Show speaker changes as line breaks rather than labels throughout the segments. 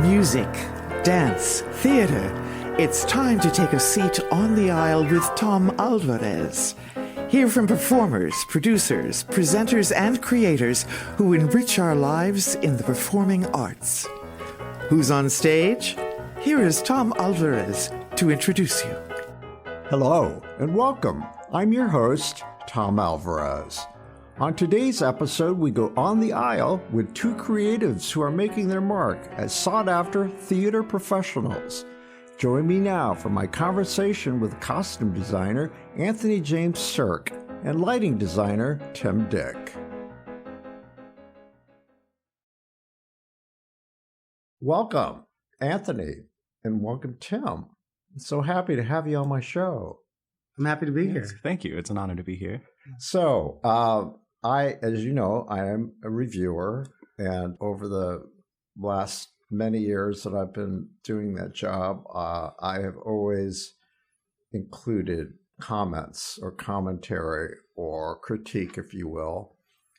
Music, dance, theater. It's time to take a seat on the aisle with Tom Alvarez. Hear from performers, producers, presenters, and creators who enrich our lives in the performing arts. Who's on stage? Here is Tom Alvarez to introduce you.
Hello and welcome. I'm your host, Tom Alvarez. On today's episode, we go on the aisle with two creatives who are making their mark as sought-after theater professionals. Join me now for my conversation with costume designer Anthony James Sirk and lighting designer Tim Dick. Welcome, Anthony, and welcome, Tim. I'm so happy to have you on my show.
I'm happy to be here.
Thank you. It's an honor to be here.
So, as you know, I am a reviewer, and over the last many years that I've been doing that job, I have always included comments or commentary or critique, if you will,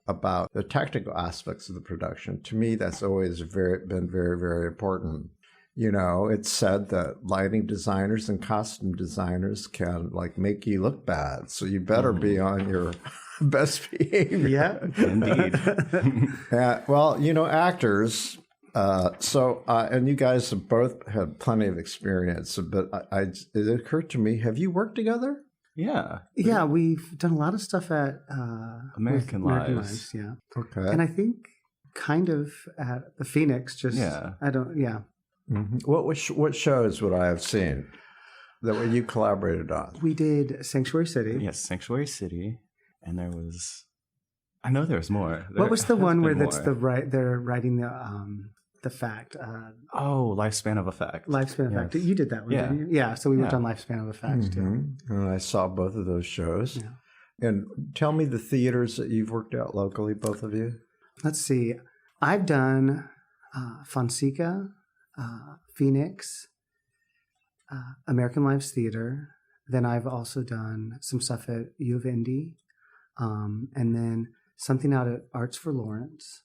about the technical aspects of the production. To me, that's always been very, very important. You know, it's said that lighting designers and costume designers can make you look bad. So you better be on your best behavior.
Yeah,
Indeed.
Well, you know, actors. And you guys have both had plenty of experience. But it occurred to me, have you worked together?
Yeah.
Yeah, we've done a lot of stuff at
American Lives.
Yeah.
Okay.
And I think kind of at the Phoenix,
Mm-hmm. What shows would I have seen that you collaborated on?
We did Sanctuary City.
Yes, Sanctuary City. And I know there's more.
What was the one where they're writing the fact?
Lifespan of Effect.
Lifespan of Effect. You did that one,
Yeah.
didn't you? Yeah, so we worked on Lifespan of Effect too.
And I saw both of those shows.
Yeah.
And tell me the theaters that you've worked at locally, both of you.
Let's see. I've done Fonseca, Phoenix, American Lives Theater. Then I've also done some stuff at U of Indy, and then something out at Arts for Lawrence.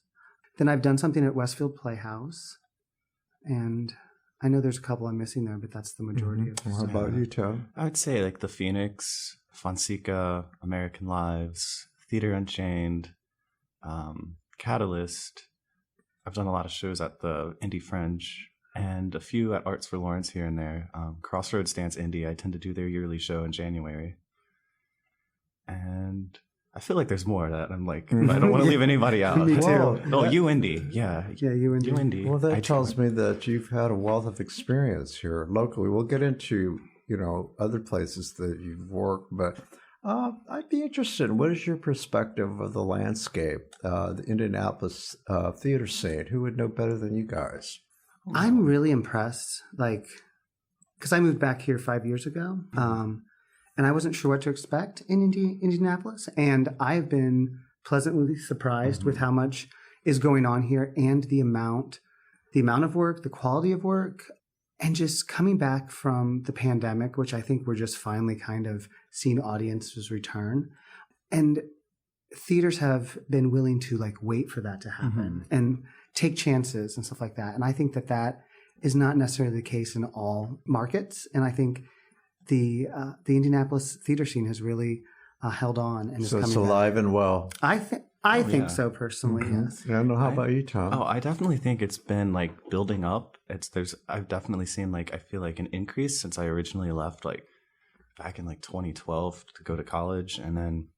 Then I've done something at Westfield Playhouse, and I know there's a couple I'm missing there, but that's the majority of
How about you, Tom?
I would say the Phoenix, Fonseca, American Lives, Theater Unchained, Catalyst. I've done a lot of shows at the Indie Fringe and a few at Arts for Lawrence here and there. Crossroads Dance Indie, I tend to do their yearly show in January. And I feel like there's more that I'm I don't want to leave anybody out.
Me too.
UIndy. Yeah,
UIndy.
Well, that tells me that you've had a wealth of experience here locally. We'll get into, other places that you've worked, but I'd be interested. What is your perspective of the landscape, the Indianapolis theater scene? Who would know better than you guys?
I'm really impressed, because I moved back here 5 years ago, and I wasn't sure what to expect in Indianapolis, and I've been pleasantly surprised with how much is going on here and the amount of work, the quality of work, and just coming back from the pandemic, which I think we're just finally kind of seeing audiences return, and theaters have been willing to wait for that to happen and take chances and stuff like that. And I think that is not necessarily the case in all markets. And I think the Indianapolis theater scene has really held on and is coming
it's alive
back.
And well.
I think so personally. Yes.
I don't know. How about you, Tom?
I definitely think it's been building up. I've definitely seen I feel an increase since I originally left back in 2012 to go to college, and then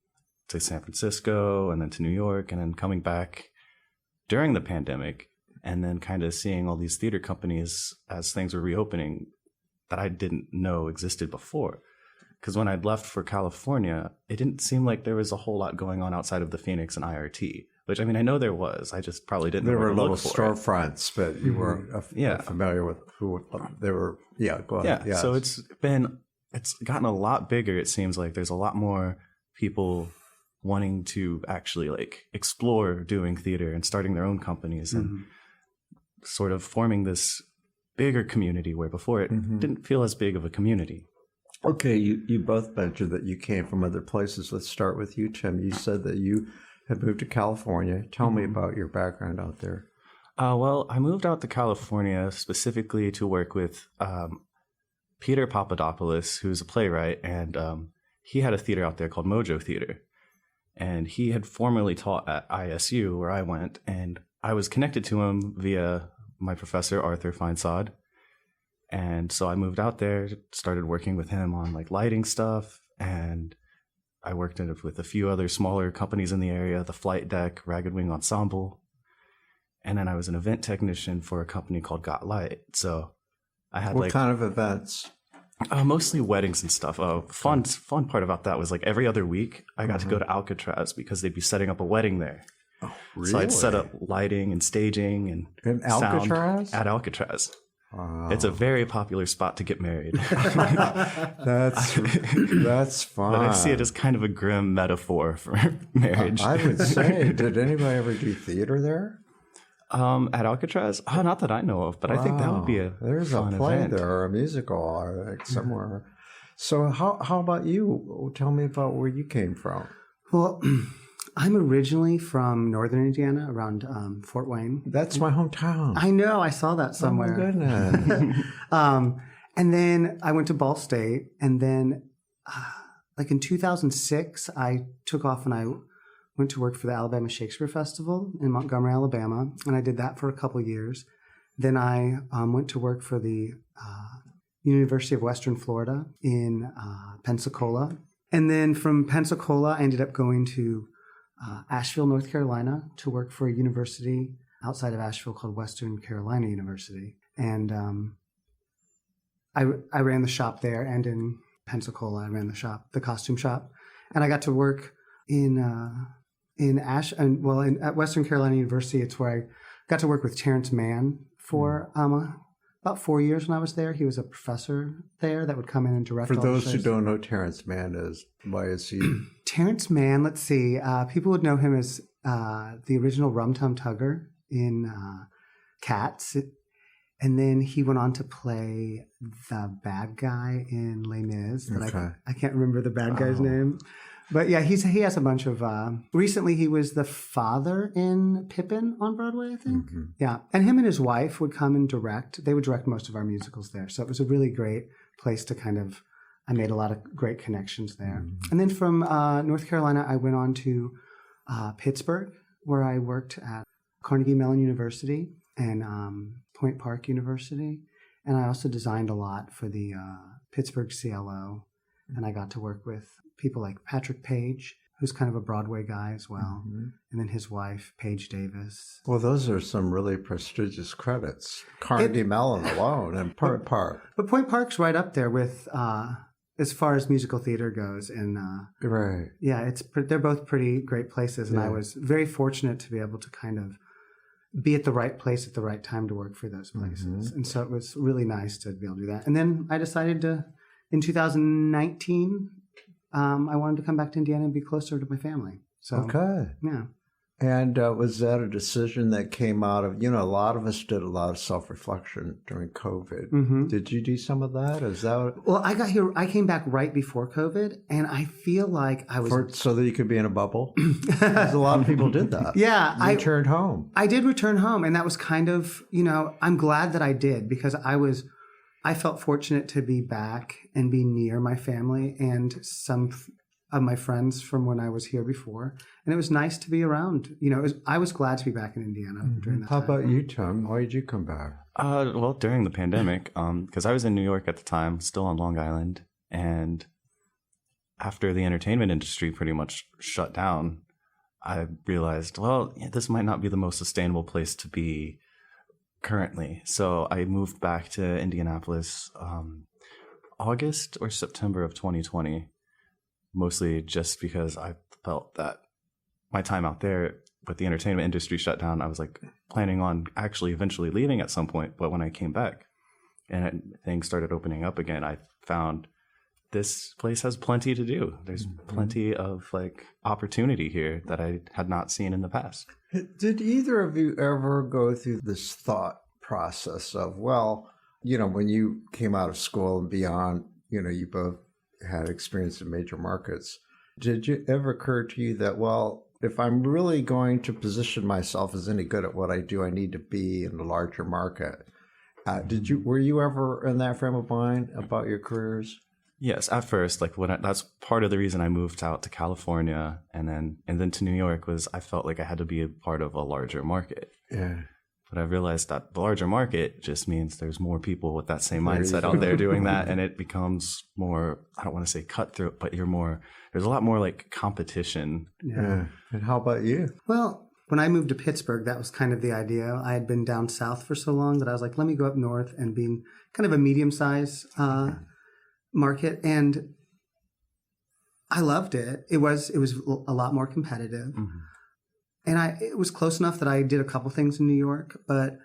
to San Francisco, and then to New York, and then coming back during the pandemic, and then kind of seeing all these theater companies as things were reopening that I didn't know existed before. Because when I'd left for California, it didn't seem like there was a whole lot going on outside of the Phoenix and IRT, which I know there was. I just probably didn't know where to look for.
There were little storefronts, but you weren't familiar with who they were. Yeah, go ahead.
Yeah, yes. So it's gotten a lot bigger. It seems like there's a lot more people wanting to actually explore doing theater and starting their own companies and sort of forming this bigger community where before it didn't feel as big of a community.
Okay, you both mentioned that you came from other places. Let's start with you, Tim. You said that you had moved to California. Tell me about your background out there.
Well, I moved out to California specifically to work with Peter Papadopoulos, who's a playwright, and he had a theater out there called Mojo Theater. And he had formerly taught at ISU, where I went, and I was connected to him via my professor, Arthur Feinsod. And so I moved out there, started working with him on like lighting stuff, and I worked with a few other smaller companies in the area, the Flight Deck, Ragged Wing Ensemble. And then I was an event technician for a company called Got Light. So I had
What kind of events?
Mostly weddings and stuff. Fun part about that was like every other week I got to go to Alcatraz because they'd be setting up a wedding there.
Oh, really?
So I'd set up lighting and staging and
in
sound
Alcatraz?
at Alcatraz.
Wow.
It's a very popular spot to get married.
That's fun.
But I see it as kind of a grim metaphor for marriage.
I would say, did anybody ever do theater there?
At Alcatraz? Oh, not that I know of, but I think that would be a
There's
fun
a play
event.
there, or a musical, I think, somewhere. So how about you? Tell me about where you came from.
Well, I'm originally from northern Indiana, around Fort Wayne.
That's my hometown.
I know, I saw that somewhere.
Oh, my goodness.
And then I went to Ball State, and then like in 2006, I took off and I went to work for the Alabama Shakespeare Festival in Montgomery, Alabama, and I did that for a couple years. Then I went to work for the University of Western Florida in Pensacola. And then from Pensacola, I ended up going to Asheville, North Carolina, to work for a university outside of Asheville called Western Carolina University. And I ran the shop there, and in Pensacola, I ran the costume shop. And I got to work at Western Carolina University. It's where I got to work with Terrence Mann for about 4 years when I was there. He was a professor there that would come in and direct.
For
all the
those who
shows.
don't know Terrence Mann is, why is he?
Terrence Mann, let's see. People would know him as the original Rum Tum Tugger in Cats. And then he went on to play the bad guy in Les Mis. I can't remember the bad guy's name. But yeah, he has a bunch of... recently, he was the father in Pippin on Broadway, I think. Mm-hmm. Yeah. And him and his wife would come and direct. They would direct most of our musicals there. So it was a really great place to kind of... I made a lot of great connections there. Mm-hmm. And then from North Carolina, I went on to Pittsburgh, where I worked at Carnegie Mellon University and Point Park University. And I also designed a lot for the Pittsburgh CLO. And I got to work with people like Patrick Page, who's kind of a Broadway guy as well, and then his wife, Paige Davis.
Well, those are some really prestigious credits. Carnegie Mellon alone and Point Park.
But Point Park's right up there with, as far as musical theater goes. And
right.
Yeah, they're both pretty great places. And I was very fortunate to be able to kind of be at the right place at the right time to work for those places. And so it was really nice to be able to do that. And then I decided to, in 2019, I wanted to come back to Indiana and be closer to my family. So,
okay.
Yeah.
And was that a decision that came out of, a lot of us did a lot of self-reflection during COVID. Mm-hmm. Did you do some of that? Is that
Well, I came back right before COVID, and I feel like I was...
so that you could be in a bubble? Because a lot of people did that.
Yeah.
You returned home.
I did return home, and that was kind of, I'm glad that I did, because I felt fortunate to be back and be near my family and some of my friends from when I was here before. And it was nice to be around. I was glad to be back in Indiana during that
How
time.
about you, Tom? Why did you come back?
Well, during the pandemic, because I was in New York at the time, still on Long Island. And after the entertainment industry pretty much shut down, I realized, this might not be the most sustainable place to be currently. So I moved back to Indianapolis August or September of 2020, mostly just because I felt that my time out there with the entertainment industry shut down, I was like planning on actually eventually leaving at some point. But when I came back and things started opening up again, I found this place has plenty to do. There's plenty of opportunity here that I had not seen in the past.
Did either of you ever go through this thought process of, when you came out of school and beyond, you both had experience in major markets. Did it ever occur to you that, if I'm really going to position myself as any good at what I do, I need to be in a larger market. Were you ever in that frame of mind about your careers?
Yes, at first, like that's part of the reason I moved out to California and then to New York was I felt like I had to be a part of a larger market.
Yeah.
But I realized that the larger market just means there's more people with that same mindset out there doing that, and it becomes more, I don't want to say cutthroat, but there's a lot more like competition.
Yeah. And how about you?
Well, when I moved to Pittsburgh, that was kind of the idea. I had been down south for so long that I was like, let me go up north and be kind of a medium-sized market, and I loved it. It was a lot more competitive, and it was close enough that I did a couple things in New York, but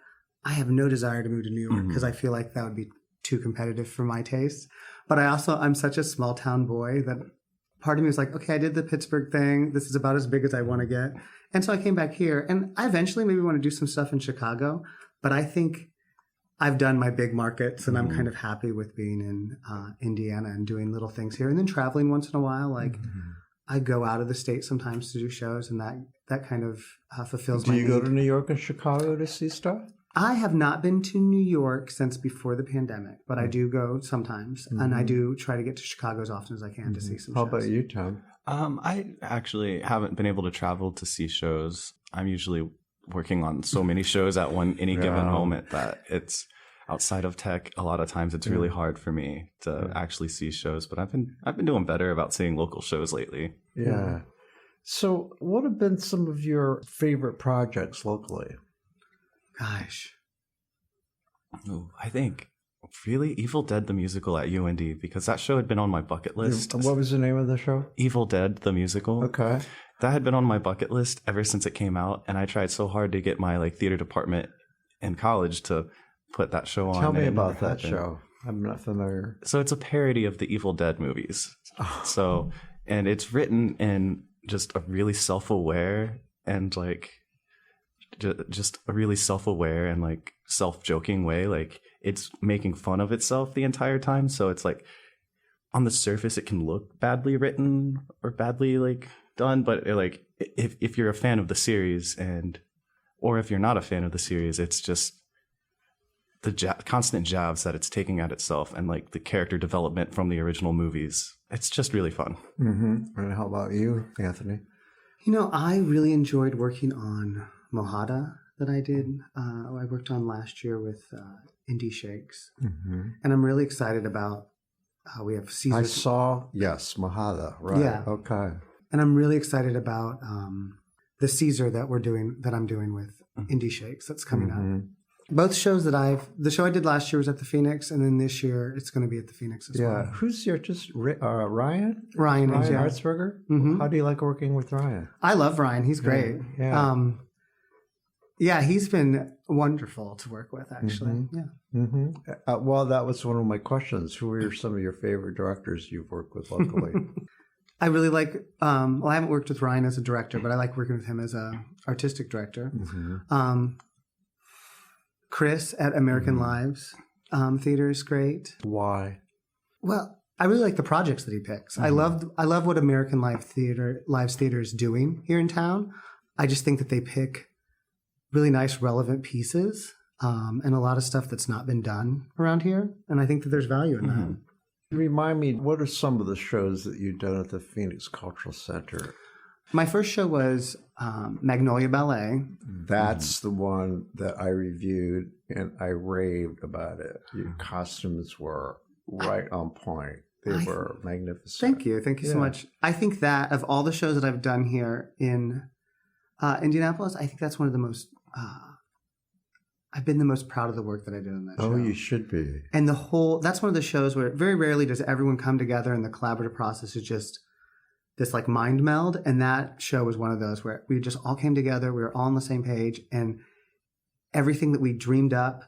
I have no desire to move to New York because I feel like that would be too competitive for my taste. But I'm such a small town boy that part of me was like, okay, I did the Pittsburgh thing. This is about as big as I want to get, and so I came back here, and I eventually maybe want to do some stuff in Chicago, but I think I've done my big markets, and I'm kind of happy with being in Indiana and doing little things here, and then traveling once in a while. Like I go out of the state sometimes to do shows, and that kind of fulfills my need.
Do you go to New York and Chicago to see stuff?
I have not been to New York since before the pandemic, but I do go sometimes, and I do try to get to Chicago as often as I can to see some shows.
How about you, Tom?
I actually haven't been able to travel to see shows. I'm usually working on so many shows at any given moment that it's outside of tech. A lot of times it's really hard for me to actually see shows, but I've been doing better about seeing local shows lately.
Yeah. So what have been some of your favorite projects locally?
Gosh.
Ooh, I think really Evil Dead the musical at UND, because that show had been on my bucket list.
What was the name of the show?
Evil Dead the musical.
Okay.
That had been on my bucket list ever since it came out, and I tried so hard to get my theater department in college to put that show on.
Tell me about that show. I'm not familiar.
So it's a parody of the Evil Dead movies. So, and it's written in just a really self-aware and just a really self-aware and self-joking way. Like it's making fun of itself the entire time. So it's like on the surface it can look badly written or badly done, but if you're a fan of the series or if you're not a fan of the series, it's just the constant jabs that it's taking at itself and the character development from the original movies. It's just really fun.
And how about you, Anthony?
I really enjoyed working on Mohada that I did. I worked on last year with Indie Shakes, and I'm really excited about we have Caesar.
I saw, yes, Mohada, right?
Yeah.
Okay.
And I'm really excited about the Caesar that I'm doing with Indie Shakes that's coming up. Both shows the show I did last year was at the Phoenix, and then this year it's going to be at the Phoenix as well.
Yeah. Who's your Ryan?
Ryan
Hartzberger? How do you like working with Ryan?
I love Ryan. He's great.
Yeah.
Yeah, he's been wonderful to work with, actually.
Well, that was one of my questions. Who are some of your favorite directors you've worked with locally?
I really like, I haven't worked with Ryan as a director, but I like working with him as a artistic director. Chris at American Lives Theater is great.
Why?
Well, I really like the projects that he picks. I love what American Lives Theater is doing here in town. I just think that they pick really nice, relevant pieces and a lot of stuff that's not been done around here. And I think that there's value in that.
Remind me, what are some of the shows that you've done at the Phoenix Cultural Center?
My first show was Magnolia Ballet.
That's the one that I reviewed, and I raved about it. Your costumes were right on point. They were magnificent.
Thank you. Thank you so much. I think that of all the shows that I've done here in Indianapolis, I think that's one of the most... I've been the most proud of the work that I did on that show.
Oh, you should be.
And that's one of the shows where very rarely does everyone come together and the collaborative process is just this mind meld. And that show was one of those where we just all came together. We were all on the same page, and everything that we dreamed up,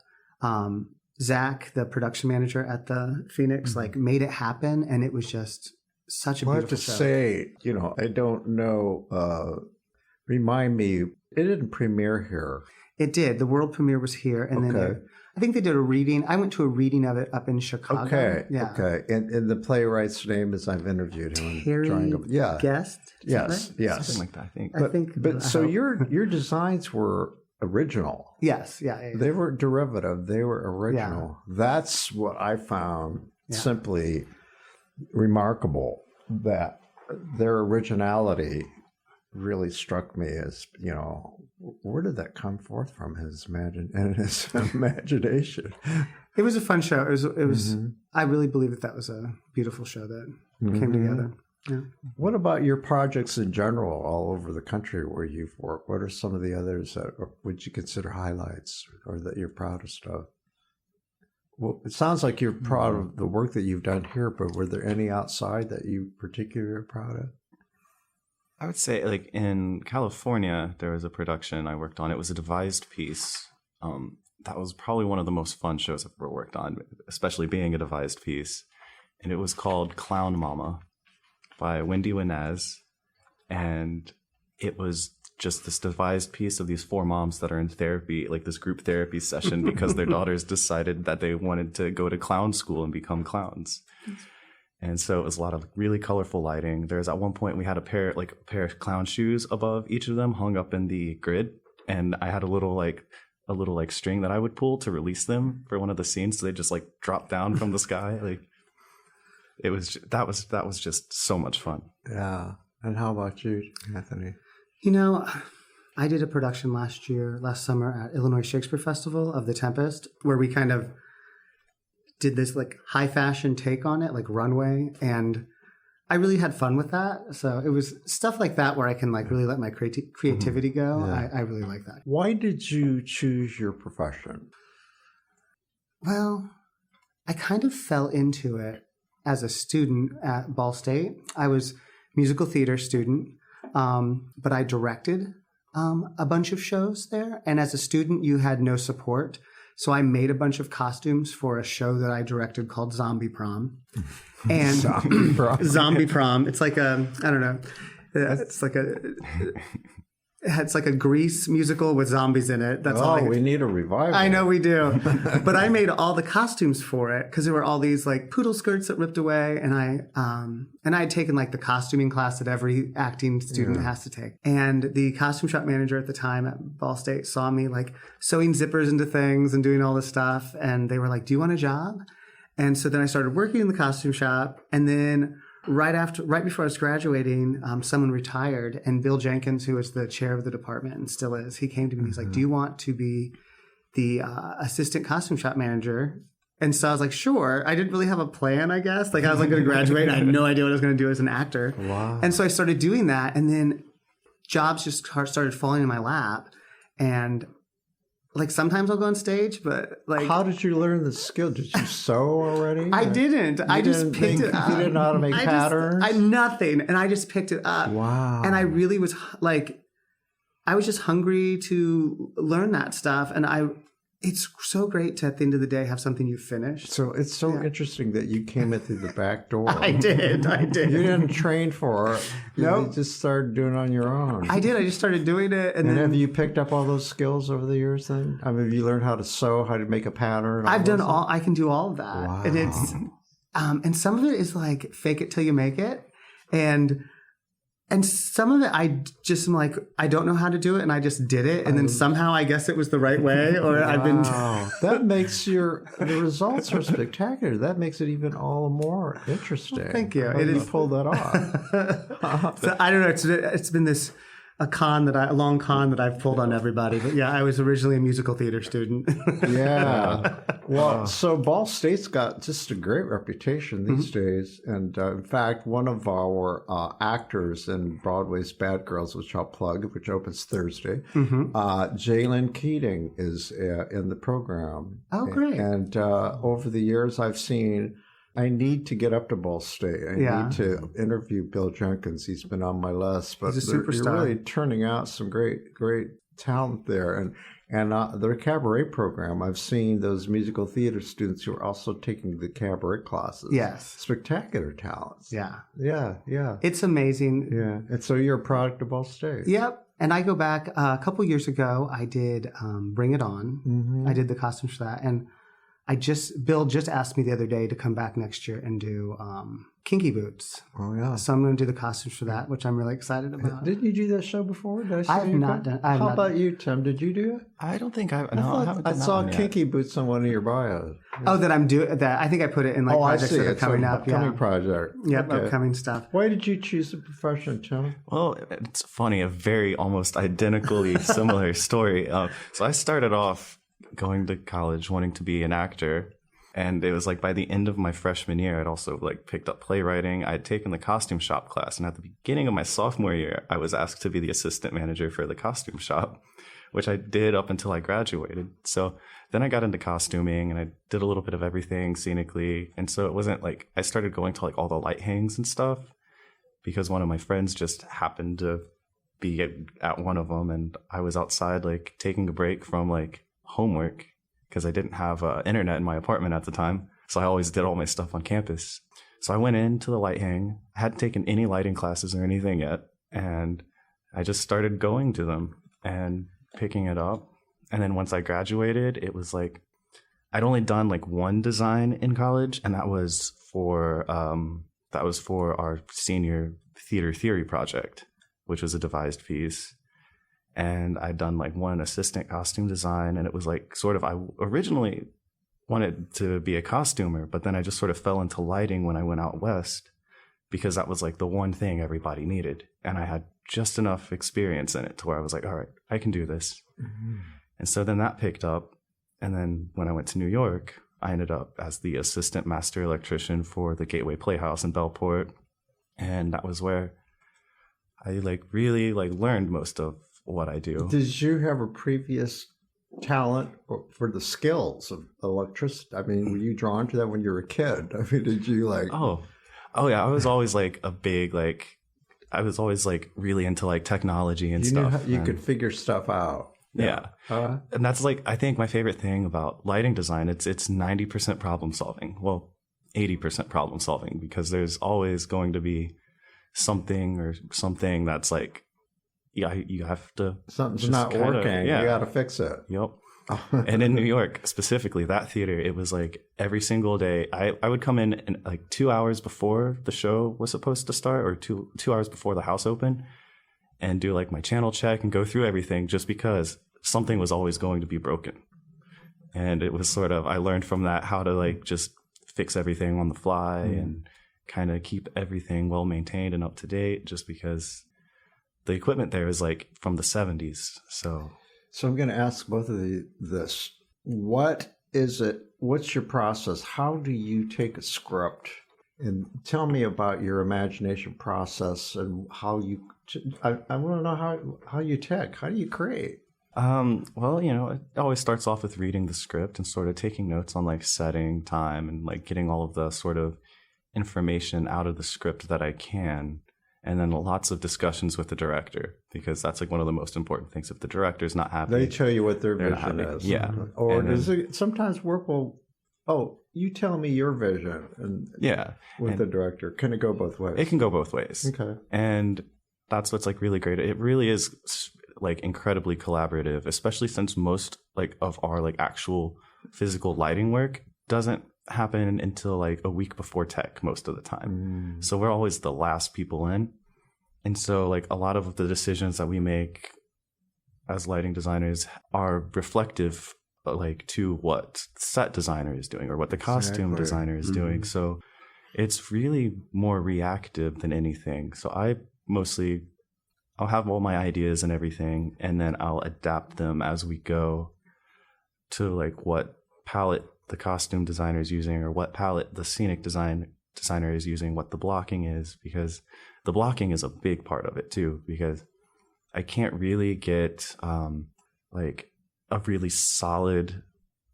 Zach, the production manager at the Phoenix, made it happen. And it was just such a beautiful show.
I have to say, I don't know, remind me, it didn't premiere here.
It did. The world premiere was here, and then I think they did a reading. I went to a reading of it up in Chicago.
Okay.
Yeah.
Okay. And the playwright's name is, I've interviewed him.
Harry Guest.
Yes. Yes.
Something like that, I think.
But so your designs were original.
Yes. Yeah.
They were derivative. They were original. Yeah. That's what I found simply remarkable, that their originality really struck me as, where did that come forth from, his imagination?
It was a fun show. It was. I really believe that was a beautiful show that came together. Yeah.
What about your projects in general all over the country where you've worked? What are some of the others that would you consider highlights or that you're proudest of? Well, it sounds like you're proud of the work that you've done here, but were there any outside that you particularly are proud of?
I would say, like, in California, there was a production I worked on. It was a devised piece. That was probably one of the most fun shows I've ever worked on, especially being a devised piece. And it was called Clown Mama by Wendy Winez. And it was just this devised piece of these 4 moms that are in therapy, like this group therapy session, because their daughters decided that they wanted to go to clown school and become clowns. And so it was a lot of really colorful lighting. There's at one point we had a pair of clown shoes above each of them hung up in the grid. And I had a little string that I would pull to release them for one of the scenes. So they just like drop down from the sky. Like that was just so much fun.
Yeah. And how about you, Anthony?
I did a production last summer at Illinois Shakespeare Festival of The Tempest, where we kind of did this like high fashion take on it, like runway. And I really had fun with that. So it was stuff like that where I can like really let my creativity go. Yeah. I really like that.
Why did you choose your profession?
Well, I kind of fell into it as a student at Ball State. I was a musical theater student, but I directed a bunch of shows there. And as a student, you had no support. So I made a bunch of costumes for a show that I directed called Zombie Prom. And Zombie Prom. It's like I don't know. It's like a Grease musical with zombies in it. That's all.
We need a revival.
I know we do. But I made all the costumes for it because there were all these like poodle skirts that ripped away, and I had taken like the costuming class that every acting student has to take. And the costume shop manager at the time at Ball State saw me like sewing zippers into things and doing all this stuff, and they were like, "Do you want a job?" And so then I started working in the costume shop, and then right before I was graduating, someone retired, and Bill Jenkins, who was the chair of the department and still is, he came to me and he's like, "Do you want to be the assistant costume shop manager?" And so I was like, "Sure." I didn't really have a plan, I guess. Like I was like going to graduate and I had no idea what I was going to do as an actor.
Wow.
And so I started doing that, and then jobs just started falling in my lap. And like sometimes I'll go on stage, but like,
how did you learn the skill? Did you sew already?
I didn't. I just picked it up.
You didn't know how to make patterns?
Nothing. And I just picked it up.
Wow.
And I really was like, I was just hungry to learn that stuff. And it's so great to, at the end of the day, have something you finished.
So it's so interesting that you came in through the back door.
I did.
You didn't train for it.
Nope.
You just started doing it on your own.
I did. I just started doing it. And then,
have you picked up all those skills over the years then? I mean, have you learned how to sew, how to make a pattern?
I've done all, I can do all of that.
Wow.
And it's, and some of it is like fake it till you make it. And some of it, I just am like, I don't know how to do it, and I just did it, and then somehow I guess it was the right way, or I've been.
That makes the results are spectacular. That makes it even all more interesting.
Well, thank you.
How did you pull that off?
So I don't know. It's been a long con that I've pulled on everybody. But yeah, I was originally a musical theater student.
Yeah. Well, so Ball State's got just a great reputation these days. And in fact, one of our actors in Broadway's Bad Girls, which I'll plug, which opens Thursday, Jalen Keating is in the program.
Oh, great.
And over the years, I've seen... I need to get up to Ball State. I need to interview Bill Jenkins. He's been on my list. But
he's a superstar.
You're really turning out some great talent there. And the cabaret program, I've seen those musical theater students who are also taking the cabaret classes.
Yes.
Spectacular talents.
Yeah.
Yeah.
It's amazing.
Yeah. And so you're a product of Ball State.
Yep. And I go back a couple years ago. I did Bring It On.
Mm-hmm.
I did the costumes for that, and Bill just asked me the other day to come back next year and do Kinky Boots.
Oh yeah.
So I'm going to do the costumes for that, which I'm really excited about.
Didn't you do that show before? Did
I have not done.
How about you, Tim? Did you do it?
I don't think I.
I
No, I
thought
haven't
I
done that
saw
one yet.
Kinky Boots on one of your bios.
Oh, that I'm doing that. I think I put it in like projects that are coming up.
Upcoming
Yeah.
project.
Yep,
Okay.
upcoming stuff.
Why did you choose the profession, Tim?
Well, it's funny, a very almost identically similar story. So I started off going to college wanting to be an actor. And it was like by the end of my freshman year, I'd also like picked up playwriting. I'd taken the costume shop class. And at the beginning of my sophomore year, I was asked to be the assistant manager for the costume shop, which I did up until I graduated. So then I got into costuming and I did a little bit of everything scenically. And so it wasn't like I started going to like all the light hangs and stuff because one of my friends just happened to be at one of them. And I was outside like taking a break from like homework because I didn't have internet in my apartment at the time. So I always did all my stuff on campus. So I went into the light hang. I hadn't taken any lighting classes or anything yet. And I just started going to them and picking it up. And then once I graduated, it was like, I'd only done like one design in college. And that was for our senior theater theory project, which was a devised piece. And I'd done like one assistant costume design, and it was like sort of, I originally wanted to be a costumer, but then I just sort of fell into lighting when I went out west because that was like the one thing everybody needed. And I had just enough experience in it to where I was like, all right, I can do this. Mm-hmm. And so then that picked up. And then when I went to New York, I ended up as the assistant master electrician for the Gateway Playhouse in Bellport. And that was where I like really like learned most of what I do.
Did you have a previous talent for the skills of electricity? I mean, were you drawn to that when you were a kid? I mean, did you like...
Oh yeah. I was always like a big, like, I was always like really into like technology and stuff.
Knew how you could figure stuff out.
Yeah. And that's like, I think my favorite thing about lighting design, it's 90% problem solving. Well, 80% problem solving, because there's always going to be something that's like, yeah, you have to.
Something's not working. Yeah. You got to fix it.
Yep. And in New York, specifically, that theater, it was like every single day. I would come in like 2 hours before the show was supposed to start, or two hours before the house opened, and do like my channel check and go through everything just because something was always going to be broken. And it was sort of, I learned from that how to like just fix everything on the fly and kind of keep everything well maintained and up to date, just because the equipment there is like from the 70s. So
I'm going to ask both of this. What is it? What's your process? How do you take a script? And tell me about your imagination process and how you, I want to know how you tick. How do you create?
Well, you know, it always starts off with reading the script and sort of taking notes on like setting, time, and like getting all of the sort of information out of the script that I can. And then lots of discussions with the director, because that's like one of the most important things. If the director's not happy,
they tell you what their vision is.
Yeah.
Or does it sometimes work well? Oh, you tell me your vision, and with the director, can it go both ways?
It can go both ways.
Okay.
And that's what's like really great. It really is like incredibly collaborative, especially since most like of our like actual physical lighting work doesn't happen until like a week before tech most of the time. So we're always the last people in. And so like a lot of the decisions that we make as lighting designers are reflective like to what set designer is doing or what the costume designer is doing. So it's really more reactive than anything. So I'll have all my ideas and everything, and then I'll adapt them as we go to like what palette the costume designer is using, or what palette the scenic designer is using, what the blocking is, because the blocking is a big part of it too, because I can't really get like a really solid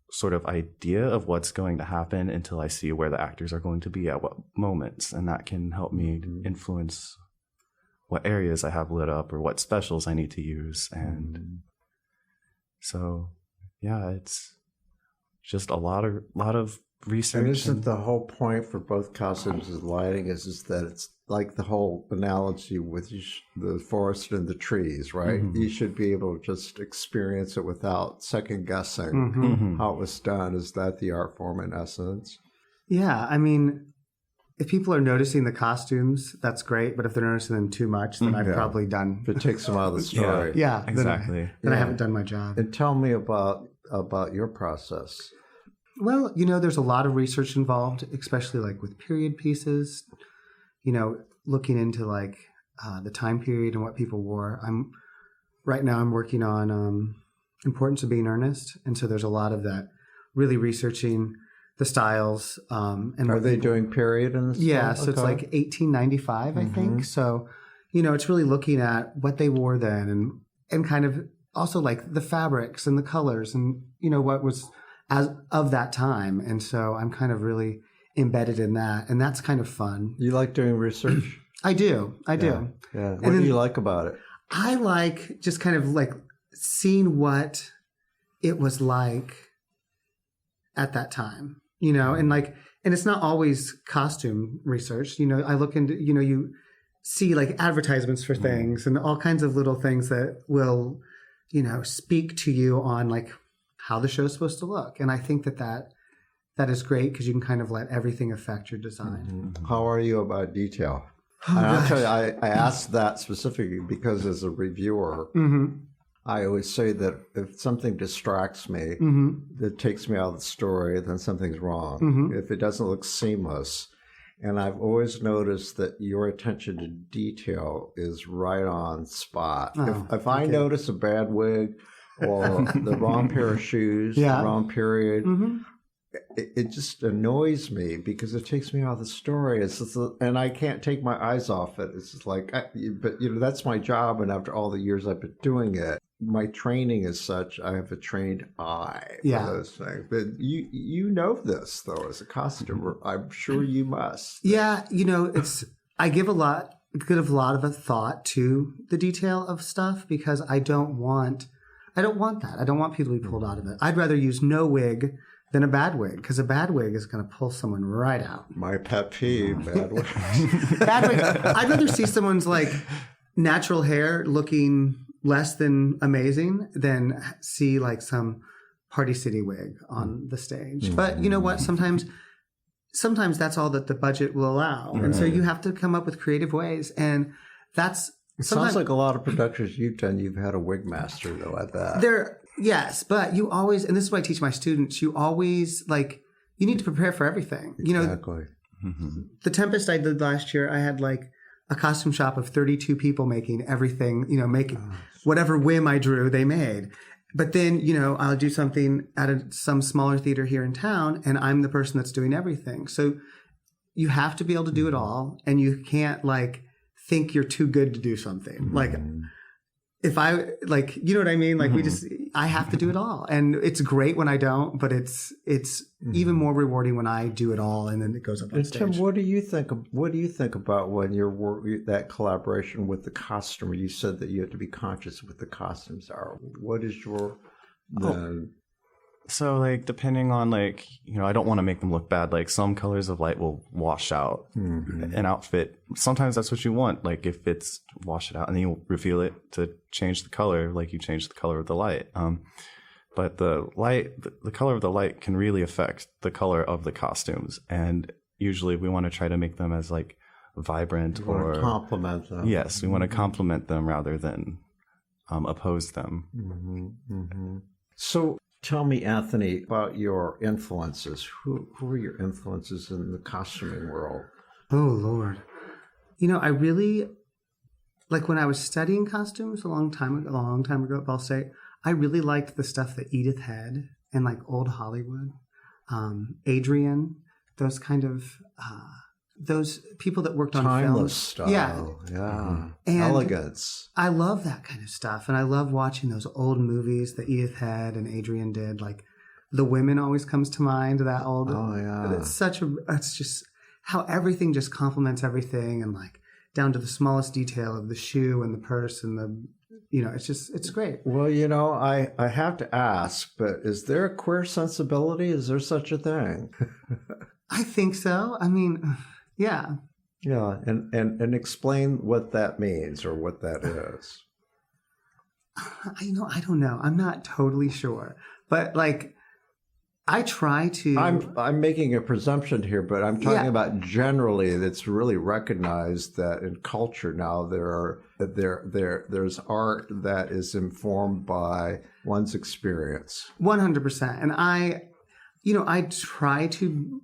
sort of idea of what's going to happen until I see where the actors are going to be at what moments, and that can help me influence what areas I have lit up or what specials I need to use. And so yeah, it's just a lot of research.
And isn't the whole point for both costumes and lighting is that like the whole analogy with the forest and the trees, right?
Mm-hmm.
You should be able to just experience it without second guessing
Mm-hmm.
how it was done. Is that the art form in essence?
Yeah, I mean, if people are noticing the costumes, that's great. But if they're noticing them too much, then I've
Yeah.
probably done.
If it takes them out of the story.
Yeah,
Exactly.
Then I haven't done my job.
And tell me about your process.
Well, there's a lot of research involved, especially like with period pieces. Looking into like the time period and what people wore. Right now I'm working on Importance of Being Earnest, and so there's a lot of that. Really researching the styles. And
Are they doing period in this?
Yeah,
stuff?
so it's like 1895, I think. So, it's really looking at what they wore then and kind of also like the fabrics and the colors and, what was as of that time. And so I'm kind of really embedded in that. And that's kind of fun.
You like doing research?
I do. Yeah.
What do you like about it?
I like just kind of like seeing what it was like at that time. And it's not always costume research. I look into, you see like advertisements for things and all kinds of little things that will, speak to you on like how the show's supposed to look. And I think that is great because you can kind of let everything affect your design.
How are you about detail?
Oh,
and I'll tell you, I asked that specifically because as a reviewer, I always say that if something distracts me, that takes me out of the story, then something's wrong. If it doesn't look seamless. And I've always noticed that your attention to detail is right on spot. If I notice a bad wig or the wrong pair of shoes, the wrong period, it just annoys me because it takes me out of the story. And I can't take my eyes off it. It's just like, but that's my job. And after all the years I've been doing it, my training is such, I have a trained eye for those things. But you know this, though, as a costumer. I'm sure you must.
Yeah, I give a lot of a thought to the detail of stuff because I don't want that. I don't want people to be pulled out of it. I'd rather use no wig than a bad wig because a bad wig is going to pull someone right out.
My pet peeve, bad wig.
Bad wig. I'd rather see someone's like natural hair looking less than amazing than see like some Party City wig on the stage. But you know what? Sometimes that's all that the budget will allow. And so you have to come up with creative ways. And that's
It sounds like a lot of productions you've done, you've had a wig master, though, at that.
Yes, but you always, and this is what I teach my students, you always, you need to prepare for everything.
Exactly.
The Tempest I did last year, I had a costume shop of 32 people making everything, making whatever whim I drew, they made. But then, I'll do something at some smaller theater here in town, and I'm the person that's doing everything. So you have to be able to do it all, and you can't, think you're too good to do something. If I you know what I mean? I have to do it all. And it's great when I don't, but it's even more rewarding when I do it all and then it goes up on stage.
Tim, what do you think about when that collaboration with the costumer? You said that you have to be conscious of what the costumes are. What is your
So depending on I don't want to make them look bad. Some colors of light will wash out an outfit. Sometimes that's what you want. If it's wash it out and then you reveal it to change the color, you change the color of the light. But the color of the light can really affect the color of the costumes. And usually we want to try to make them as vibrant or
complement them.
Yes, we want to complement them rather than oppose them.
So tell me, Anthony, about your influences. Who are your influences in the costuming world?
Oh, Lord. I really, when I was studying costumes a long time ago at Ball State, I really liked the stuff that Edith had and old Hollywood, Adrian, those kind of, those people that worked on
timeless
film.
style. Yeah.
And
elegance.
I love that kind of stuff. And I love watching those old movies that Edith had and Adrian did. The Women always comes to mind, that old.
Oh, yeah.
It's just how everything just complements everything and down to the smallest detail of the shoe and the purse and the, it's great.
Well, I have to ask, but is there a queer sensibility? Is there such a thing?
I think so. I mean, yeah.
Yeah, and explain what that means or what that is.
I don't know. I'm not totally sure, but like, I try to.
I'm making a presumption here, but I'm talking about generally. That's really recognized that in culture now there's art that is informed by one's experience.
100%, and I try to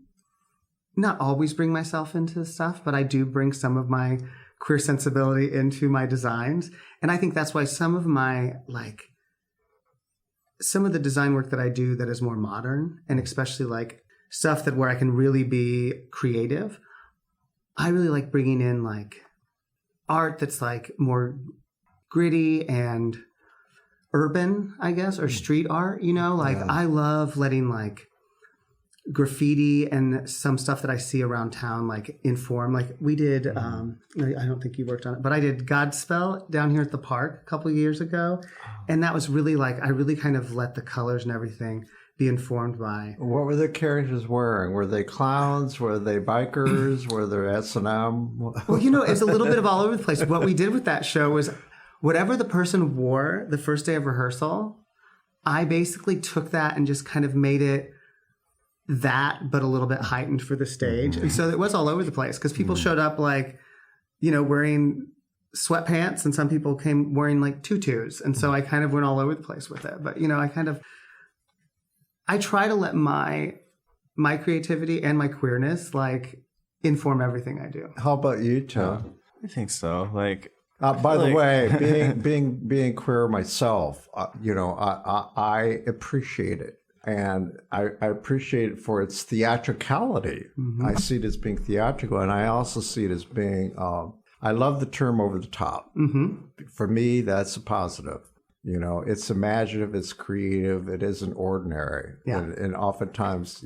not always bring myself into stuff, but I do bring some of my queer sensibility into my designs, and I think that's why some of the design work that I do that is more modern, and especially like stuff that where I can really be creative, I really like bringing in like art that's like more gritty and urban, I guess, or street art, I love letting like graffiti and some stuff that I see around town like inform. Like we did, I don't think you worked on it, but I did Godspell down here at the park a couple of years ago. And that was really like, I really kind of let the colors and everything be informed by.
What were the characters wearing? Were they clowns? Were they bikers? Were they S&M?
Well, it's a little bit of all over the place. What we did with that show was whatever the person wore the first day of rehearsal, I basically took that and just kind of made it that, but a little bit heightened for the stage. And so it was all over the place because people showed up like, wearing sweatpants, and some people came wearing like tutus. And so I kind of went all over the place with it. But, I try to let my creativity and my queerness like inform everything I do.
How about you, Tom?
I think so. Like,
by the way, being queer myself, I appreciate it. And I appreciate it for its theatricality. Mm-hmm. I see it as being theatrical, and I also see it as being, I love the term over the top. Mm-hmm. For me, that's a positive. It's imaginative, it's creative, it isn't ordinary. Yeah. And oftentimes,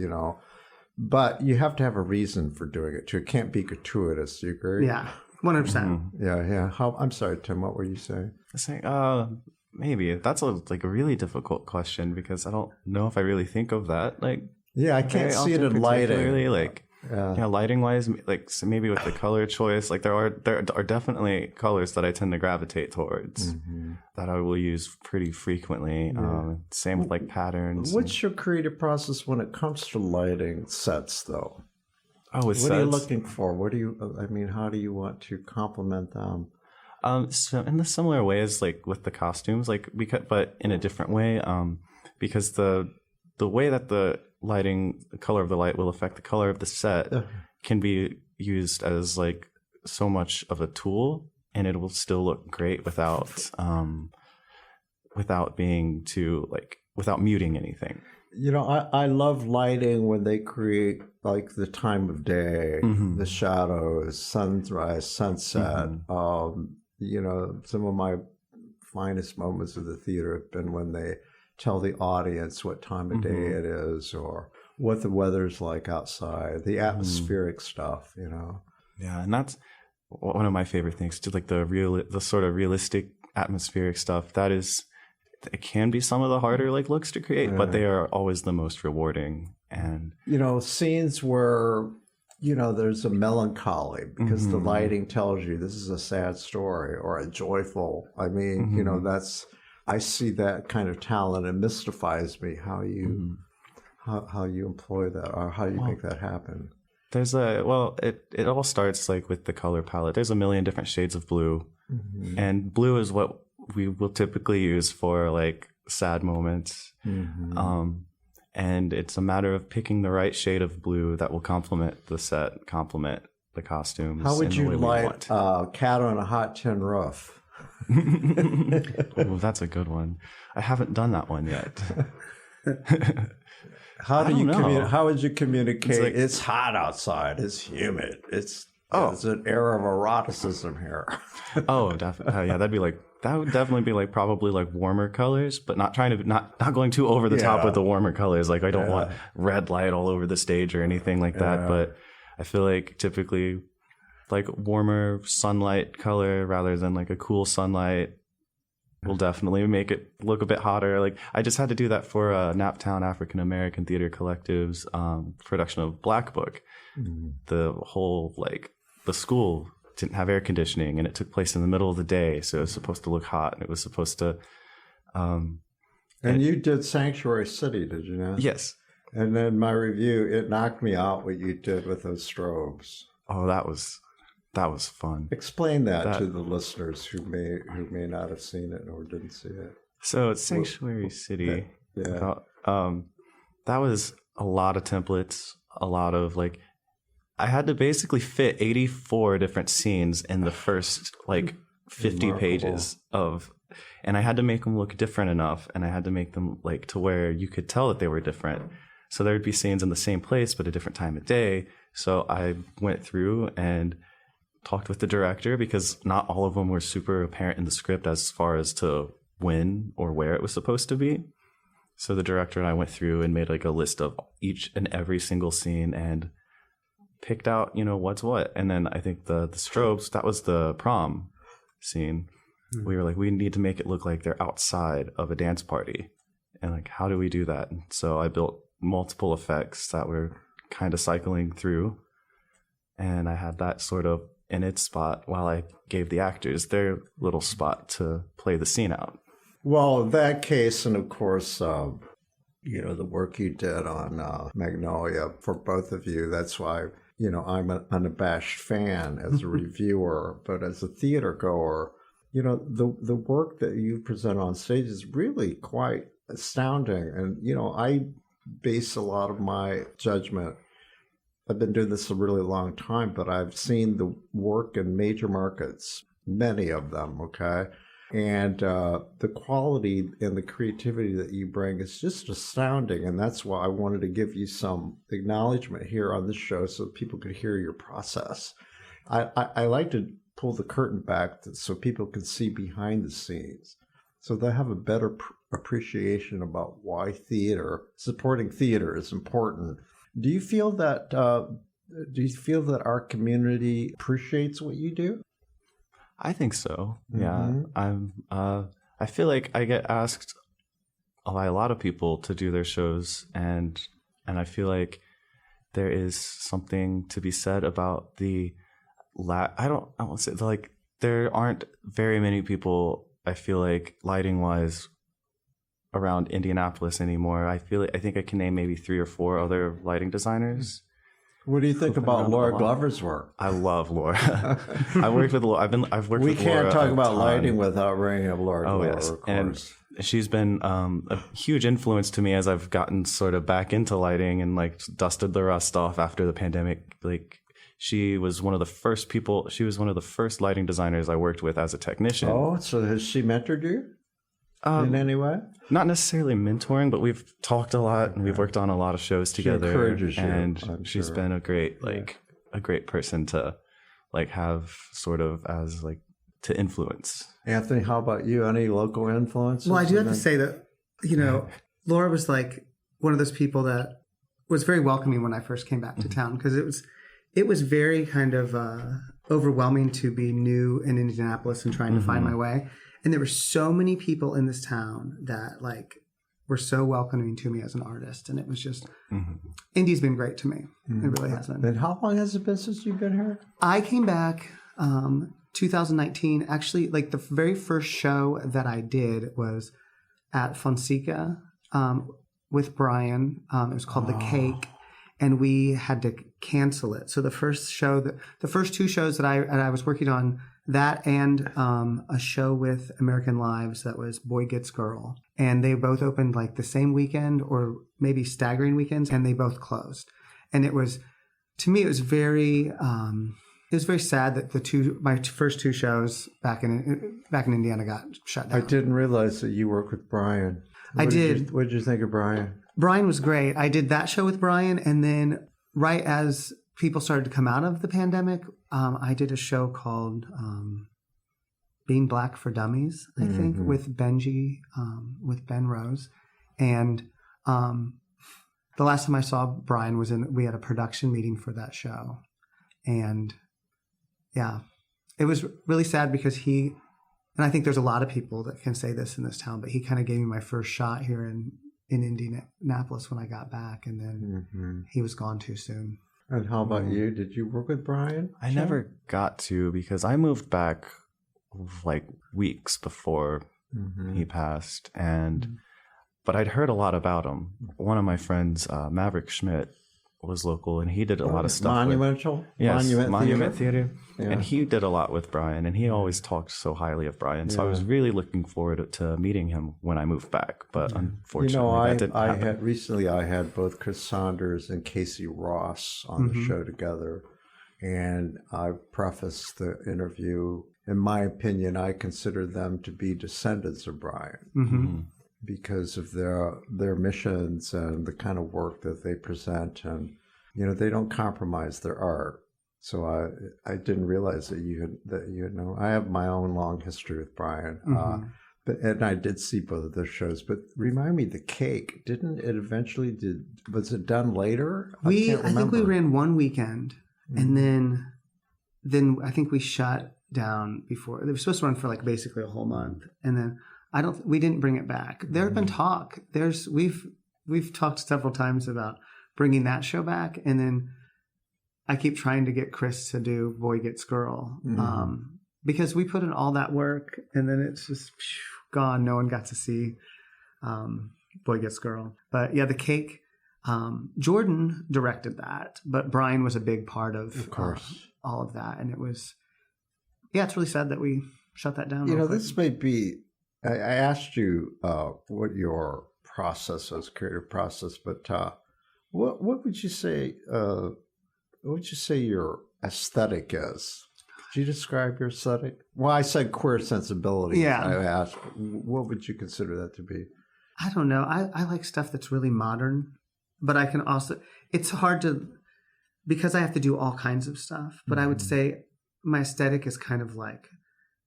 but you have to have a reason for doing it too. It can't be gratuitous. Do you agree?
Yeah, 100%.
Mm-hmm. Yeah. I'm sorry, Tim, what were you saying?
I was saying, maybe that's a really difficult question because I don't know if I really think of that. Like,
yeah, I can't see it in lighting.
Like, lighting wise, like so maybe with the color choice, like there are definitely colors that I tend to gravitate towards that I will use pretty frequently. Yeah. Same with like patterns.
What's your creative process when it comes to lighting sets, though?
Oh, with
what
sets?
Are you looking for? How do you want to complement them?
So in the similar ways, like with the costumes, like but in a different way, because the way that the color of the light will affect the color of the set can be used as like so much of a tool, and it will still look great without being too without muting anything.
I love lighting when they create like the time of day, the shadows, sunrise, sunset. Some of my finest moments of the theater have been when they tell the audience what time of day it is or what the weather's like outside, the atmospheric stuff,
Yeah, and that's one of my favorite things too, like the sort of realistic atmospheric stuff. It can be some of the harder looks to create, but they are always the most rewarding. And
scenes where there's a melancholy because the lighting tells you this is a sad story or a joyful. I mean, I see that kind of talent. It mystifies me how you how you employ that or how you make that happen.
There's it all starts like with the color palette. There's a million different shades of blue, and blue is what we will typically use for like sad moments. And it's a matter of picking the right shade of blue that will complement the set, complement the costumes.
How would you light Cat on a Hot Tin Roof?
Oh, that's a good one. I haven't done that one yet.
How would you communicate? It's hot outside. It's humid. It's an era of eroticism here.
Oh, definitely. Yeah, that would definitely be probably warmer colors, but not going too over the top with the warmer colors. Like I don't want red light all over the stage or anything like that. But I feel like typically warmer sunlight color rather than a cool sunlight will definitely make it look a bit hotter. Like I just had to do that for Naptown African American Theater Collective's production of Black Book. The whole the school didn't have air conditioning, and it took place in the middle of the day, so it was supposed to look hot, and it was supposed to.
And you did Sanctuary City, did you not?
Yes.
And then my review, it knocked me out what you did with those strobes.
Oh, that was fun.
Explain that to the listeners who may not have seen it or didn't see it.
So it's Sanctuary City.
Yeah.
That was a lot of templates, a lot of like, I had to basically fit 84 different scenes in the first like 50 pages of, and I had to make them look different enough, and I had to make them like to where you could tell that they were different. So there would be scenes in the same place, but a different time of day. So I went through and talked with the director, because not all of them were super apparent in the script as far as to when or where it was supposed to be. So the director and I went through and made like a list of each and every single scene and picked out, what's what. And then I think the strobes, that was the prom scene. We were like, we need to make it look like they're outside of a dance party. And like, how do we do that? And so I built multiple effects that were kind of cycling through. And I had that sort of in its spot while I gave the actors their little spot to play the scene out. Well,
in that case, and of course, the work you did on Magnolia for both of you, that's why, I'm an unabashed fan as a reviewer, but as a theater goer, the work that you present on stage is really quite astounding. And, I base a lot of my judgment. I've been doing this a really long time, but I've seen the work in major markets, many of them, okay? And the quality and the creativity that you bring is just astounding. And that's why I wanted to give you some acknowledgement here on this show so people could hear your process. I like to pull the curtain back so people can see behind the scenes, so they have a better appreciation about why supporting theater is important. Do you feel that our community appreciates what you do?
I think so. Yeah. I feel like I get asked by a lot of people to do their shows, and I feel like there is something to be said about I won't say like there aren't very many people, I feel like, lighting wise around Indianapolis anymore. I think I can name maybe 3 or 4 other lighting designers.
What do you think about Laura Glover's work?
I love Laura. I worked with Laura. I've worked with Laura.
We can't talk about lighting without bringing up Laura Glover,
yes.
Of course.
And she's been a huge influence to me as I've gotten sort of back into lighting and like dusted the rust off after the pandemic. Like, she was one of the first lighting designers I worked with as a technician.
Oh, so has she mentored you in any way?
Not necessarily mentoring, but we've talked a lot and we've worked on a lot of shows together.
She encourages you,
and she's been a great person to like have sort of as like to influence.
Anthony, how about you? Any local influences?
Well, I do have to say that, Laura was like one of those people that was very welcoming when I first came back to town, because it was very kind of overwhelming to be new in Indianapolis and trying to find my way. And there were so many people in this town that like were so welcoming to me as an artist. And it was just, Indy's been great to me. It really has been.
And how long has it been since you've been here?
I came back 2019. Actually, like the very first show that I did was at Fonseca with Brian. It was called The Cake. And we had to cancel it. So the first 2 shows that I was working on, that and a show with American Lives that was Boy Gets Girl. And they both opened like the same weekend or maybe staggering weekends, and they both closed. And it was, to me, it was very sad that my first 2 shows back in Indiana got shut down.
I didn't realize that you worked with Brian.
I did.
What did you think of Brian?
Brian was great. I did that show with Brian, and then right as people started to come out of the pandemic, I did a show called Being Black for Dummies, I think, with Benji, with Ben Rose. And the last time I saw Brian we had a production meeting for that show. And yeah, it was really sad because and I think there's a lot of people that can say this in this town, but he kind of gave me my first shot here in Indianapolis when I got back, and then he was gone too soon.
And how about you? Did you work with Brian?
I never got to because I moved back like weeks before he passed, but I'd heard a lot about him. One of my friends, Maverick Schmidt, was local, and he did a lot of stuff.
Monumental?
Yes, Monument Theater.
Yeah.
And he did a lot with Brian, and he always talked so highly of Brian. So I was really looking forward to meeting him when I moved back. But unfortunately, that didn't happen.
I had both Chris Saunders and Casey Ross on the show together. And I prefaced the interview, in my opinion, I consider them to be descendants of Brian. Because of their missions and the kind of work that they present, and they don't compromise their art. So I didn't realize that you had known. I have my own long history with Brian, and I did see both of their shows. But remind me, the cake, didn't it eventually was it done later?
I think we ran one weekend, and then I think we shut down before. They were supposed to run for like basically a whole month, and then. We didn't bring it back. There have been talk. We've talked several times about bringing that show back, and then I keep trying to get Chris to do Boy Gets Girl because we put in all that work, and then it's just gone. No one got to see Boy Gets Girl. But yeah, the cake. Jordan directed that, but Brian was a big part of all of that, and it was. Yeah, it's really sad that we shut that down.
This may be. I asked you what your process was, creative process, but what would you say? What would you say your aesthetic is? Could you describe your aesthetic? Well, I said queer sensibility.
Yeah.
I asked, what would you consider that to be?
I don't know. I like stuff that's really modern, but I can also. It's hard to because I have to do all kinds of stuff. But I would say my aesthetic is kind of like.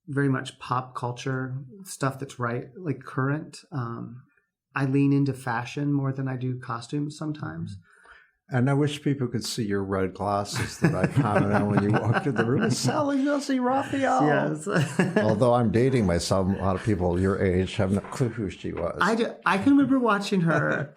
Very much pop culture stuff that's like current. I lean into fashion more than I do costumes sometimes.
And I wish people could see your red glasses that I commented on when you walked in the room. Sally Missy Raphael.
Yes.
Although I'm dating myself, a lot of people your age have no clue who she was.
I can remember watching her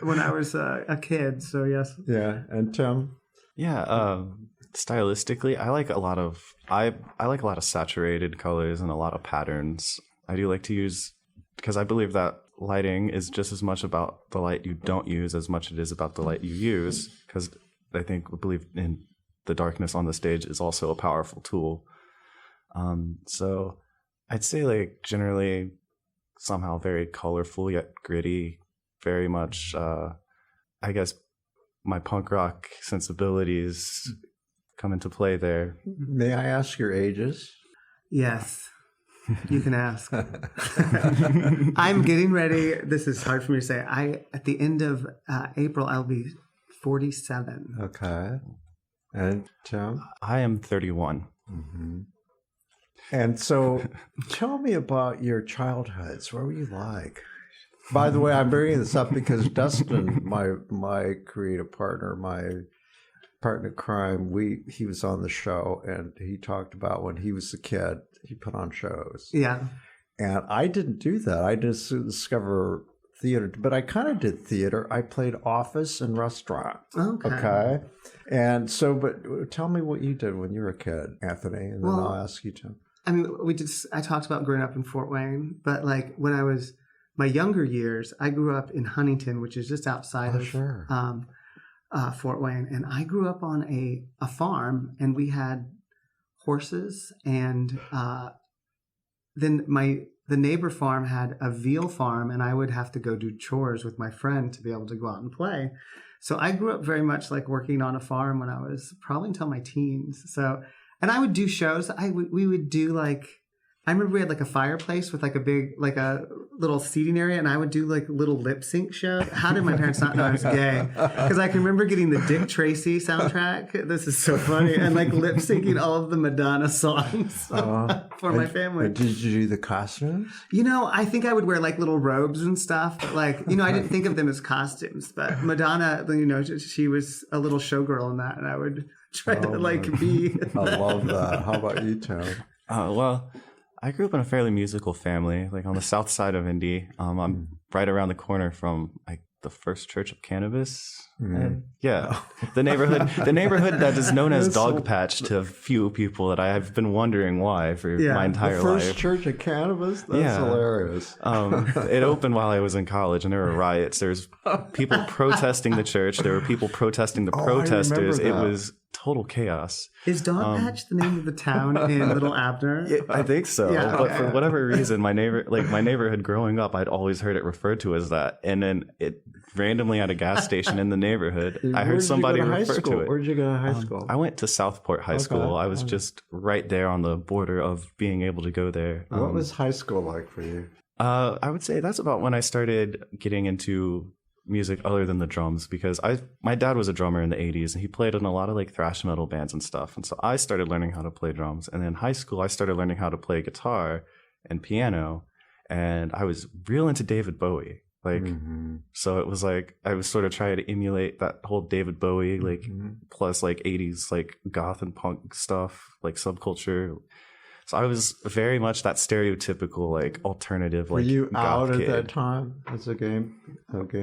when I was a kid. So yes.
Yeah. And Tim?
Yeah. Stylistically, I like a lot of saturated colors and a lot of patterns. I do like to use because I believe that lighting is just as much about the light you don't use as much as it is about the light you use. Because I believe in the darkness on the stage is also a powerful tool. So I'd say like generally somehow very colorful yet gritty. Very much, I guess, my punk rock sensibilities. Come into play there.
May I ask your ages?
Yes, you can ask. I'm getting ready. This is hard for me to say. At the end of April, I'll be 47.
Okay. And Tim?
I am 31.
And so tell me about your childhoods. What were you like? By the way, I'm bringing this up because Dustin, my creative partner, my partner in crime, he was on the show and he talked about when he was a kid, he put on shows.
Yeah.
And I didn't do that. I just discovered theater, but I kind of did theater. I played office and restaurant. Okay. And so, but tell me what you did when you were a kid, Anthony, and then I'll ask you to.
I mean, I talked about growing up in Fort Wayne, but like when I was my younger years, I grew up in Huntington, which is just outside of Fort Wayne, and I grew up on a farm, and we had horses, and then the neighbor farm had a veal farm, and I would have to go do chores with my friend to be able to go out and play. So I grew up very much like working on a farm when I was probably until my teens. So, and I would do shows. We would do like. I remember we had like a fireplace with like a little seating area, and I would do like little lip sync shows. How did my parents not know I was gay? Because I can remember getting the Dick Tracy soundtrack. This is so funny. And like lip syncing all of the Madonna songs for my family.
Did you do the costumes?
I think I would wear like little robes and stuff. But like, I didn't think of them as costumes. But Madonna, she was a little showgirl in that, and I would try to be.
I love that. How about you, Tim?
Well, I grew up in a fairly musical family, like on the south side of Indy. I'm right around the corner from like the First Church of Cannabis. Yeah, the neighborhood that is known as Dogpatch to a few people that I have been wondering why for my entire
the First
life.
Church of Cannabis? That's hilarious.
It opened while I was in college, and there were riots. There's people protesting the church. There were people protesting the protesters. It was total chaos.
Is Dogpatch the name of the town in Little Abner?
I think so.
Yeah,
but for whatever reason, my neighborhood growing up, I'd always heard it referred to as that. And then it randomly at a gas station in the neighborhood, I heard somebody refer to it.
Where'd you go to high school?
I went to Southport High School. I was just right there on the border of being able to go there.
What was high school like for you?
I would say that's about when I started getting into music other than the drums, because my dad was a drummer in the 80s and he played in a lot of like thrash metal bands and stuff, and so I started learning how to play drums. And then in high school I started learning how to play guitar and piano, and I was real into David Bowie, so it was like I was sort of trying to emulate that whole David Bowie plus like 80s like goth and punk stuff, like subculture. So I was very much that stereotypical, like, alternative, like,
were you out
goth
at
kid.
that time as a gay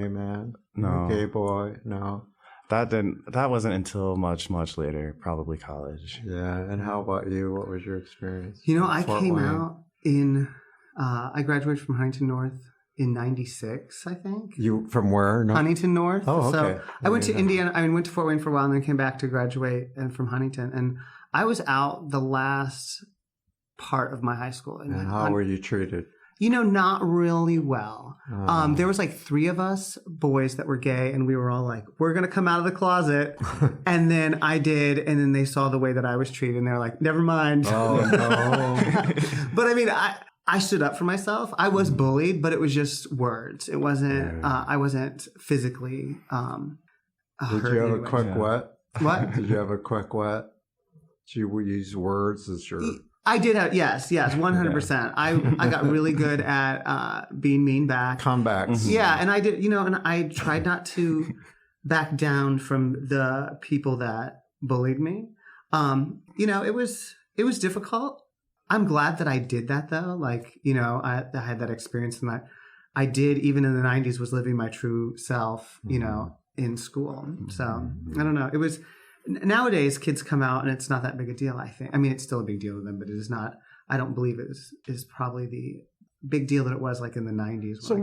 man?
No.
A gay boy? No.
That wasn't until much, much later, probably college.
Yeah. And how about you? What was your experience?
You know, I
Fort
came
Wayne?
out in, I graduated from Huntington North in 96, I think.
You from where? No.
Huntington North.
Oh, okay.
So I went to Indiana. I went to Fort Wayne for a while and then came back to graduate and from Huntington. And I was out the last part of my high school.
And how were you treated?
You know, not really well. There was like 3 of us boys that were gay, and we were all like, we're going to come out of the closet. And then I did, and then they saw the way that I was treated, and they're like, never mind.
Oh, no.
But I mean, I stood up for myself. I was bullied, but it was just words. It wasn't, I wasn't physically
Did you have a quick wet?
What?
Did you have a quick wet? Did you use words as your...
I did have, yes, 100%. I got really good at being mean back.
Comebacks.
Yeah, and I did, and I tried not to back down from the people that bullied me. It was difficult. I'm glad that I did that though. Like, I had that experience, and that I did, even in the 90s, was living my true self, in school. So I don't know. It was... Nowadays, kids come out and it's not that big a deal, I think. I mean, it's still a big deal to them, but it is not, I don't believe it is probably the big deal that it was like in the 90s.
So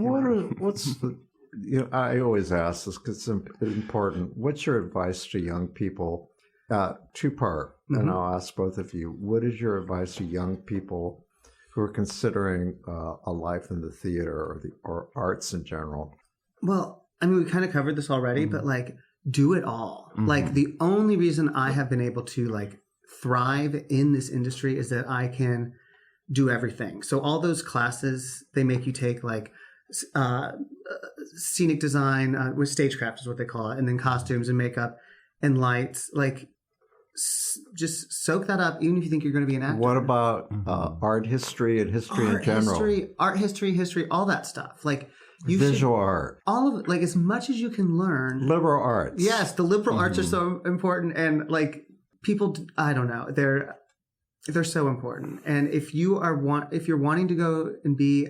I always ask this because it's important. What's your advice to young people? 2-part, and I'll ask both of you. What is your advice to young people who are considering a life in the theater or arts in general?
Well, I mean, we kind of covered this already, but like, do it all. Like, the only reason I have been able to like thrive in this industry is that I can do everything. So all those classes they make you take, like scenic design with stagecraft is what they call it, and then costumes and makeup and lights, like just soak that up, even if you think you're going to be an actor.
What about art history and history in general?
Art history, all that stuff. Like,
visual art,
all of it, like as much as you can learn.
Liberal arts.
Yes, the liberal arts are so important, and like people, I don't know, they're so important. And if you're wanting to go and be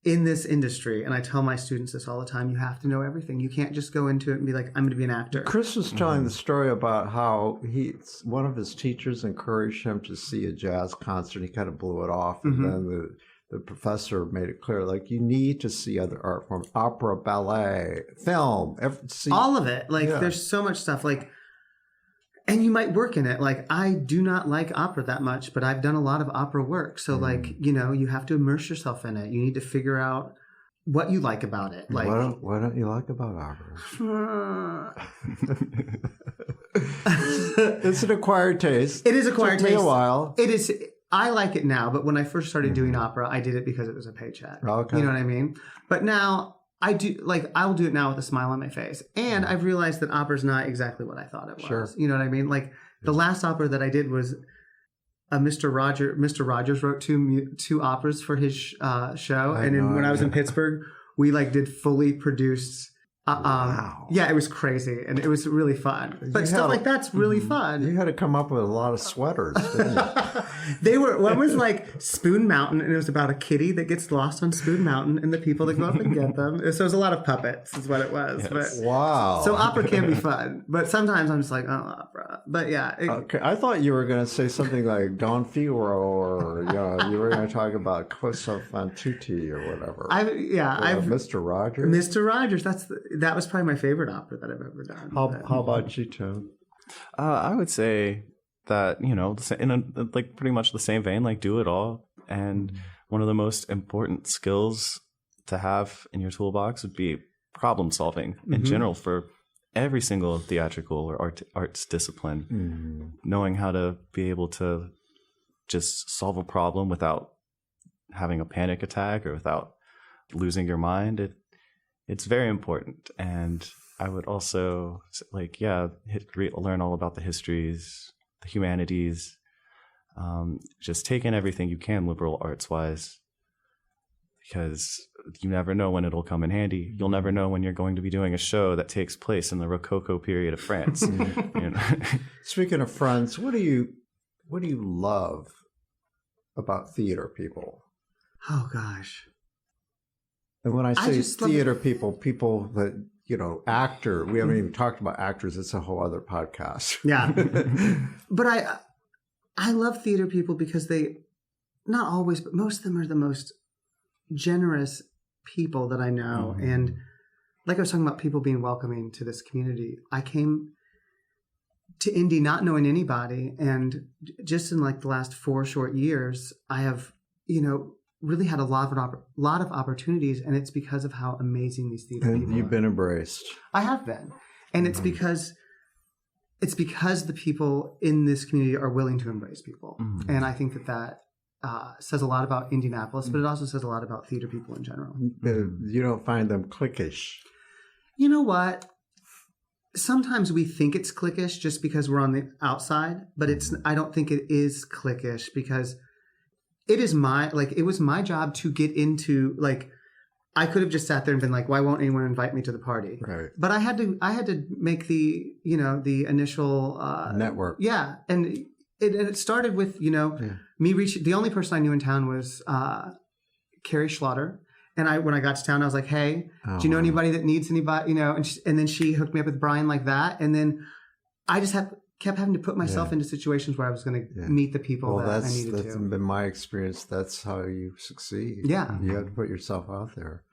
in this industry, and I tell my students this all the time, you have to know everything. You can't just go into it and be like, I'm going to be an actor.
Chris was telling the story about how one of his teachers encouraged him to see a jazz concert. He kind of blew it off, and then the professor made it clear, like, you need to see other art forms, opera, ballet, film,
all of it. Like, there's so much stuff. Like, and you might work in it. Like, I do not like opera that much, but I've done a lot of opera work. So, like, you have to immerse yourself in it. You need to figure out what you like about it. Like,
what don't you like about opera? It's an acquired taste.
It is acquired taste.
Took me a while.
It is. I like it now, but when I first started doing opera, I did it because it was a paycheck.
Okay.
You know what I mean? But now I do, like, I'll do it now with a smile on my face. And I've realized that opera's not exactly what I thought it was.
Sure.
You know what I mean? Like, the last opera that I did was Mr. Rogers wrote two operas for his show. When I was in Pittsburgh, we like did fully produced
Wow.
Yeah, it was crazy, and it was really fun. But
You
stuff
had-
like that's really fun.
You had to come up with a lot of sweaters, didn't you?
One was like Spoon Mountain, and it was about a kitty that gets lost on Spoon Mountain and the people that go up and get them. So it was a lot of puppets, is what it was.
Yes.
But
Wow.
so opera can be fun, but sometimes I'm just like, oh, opera. But yeah,
Okay, I thought you were going to say something like Don Figaro, or you were going to talk about Cosa fan tutte or whatever.
I've
Mr. Rogers.
Mr. Rogers. That was probably my favorite opera that I've ever done.
How about you, Tim?
I would say that, like pretty much the same vein, like do it all. And one of the most important skills to have in your toolbox would be problem solving in general for every single theatrical or arts discipline. Knowing how to be able to just solve a problem without having a panic attack or without losing your mind. It's very important. And I would also learn all about the histories, the humanities, just take in everything you can liberal arts wise, because you never know when it'll come in handy. You'll never know when you're going to be doing a show that takes place in the Rococo period of France.
Speaking of France, what do you love about theater people?
Oh gosh.
And when I say
just love
theater people that, actor, we haven't even talked about actors. It's a whole other podcast.
Yeah. But I love theater people because they, not always, but most of them are the most generous people that I know. And like I was talking about people being welcoming to this community, I came to Indy not knowing anybody. And just in like the last 4 short years, I have, really had a lot of opportunities, and it's because of how amazing these theater people are.
You've been embraced.
I have been. And it's because the people in this community are willing to embrace people. And I think that says a lot about Indianapolis, but it also says a lot about theater people in general.
You don't find them cliquish.
You know what? Sometimes we think it's cliquish just because we're on the outside, but I don't think it is cliquish, because it was my job to get into, like, I could have just sat there and been like, why won't anyone invite me to the party?
Right.
But I had to make the initial
network.
Yeah. And it started with, me reaching, the only person I knew in town was Carrie Schlatter. And when I got to town, I was like, hey, do you know anybody that needs anybody, and then she hooked me up with Brian like that. And then I just kept having to put myself into situations where I was going to meet the people that I needed to. That's
been my experience. That's how you succeed.
Yeah.
You have to put yourself out there.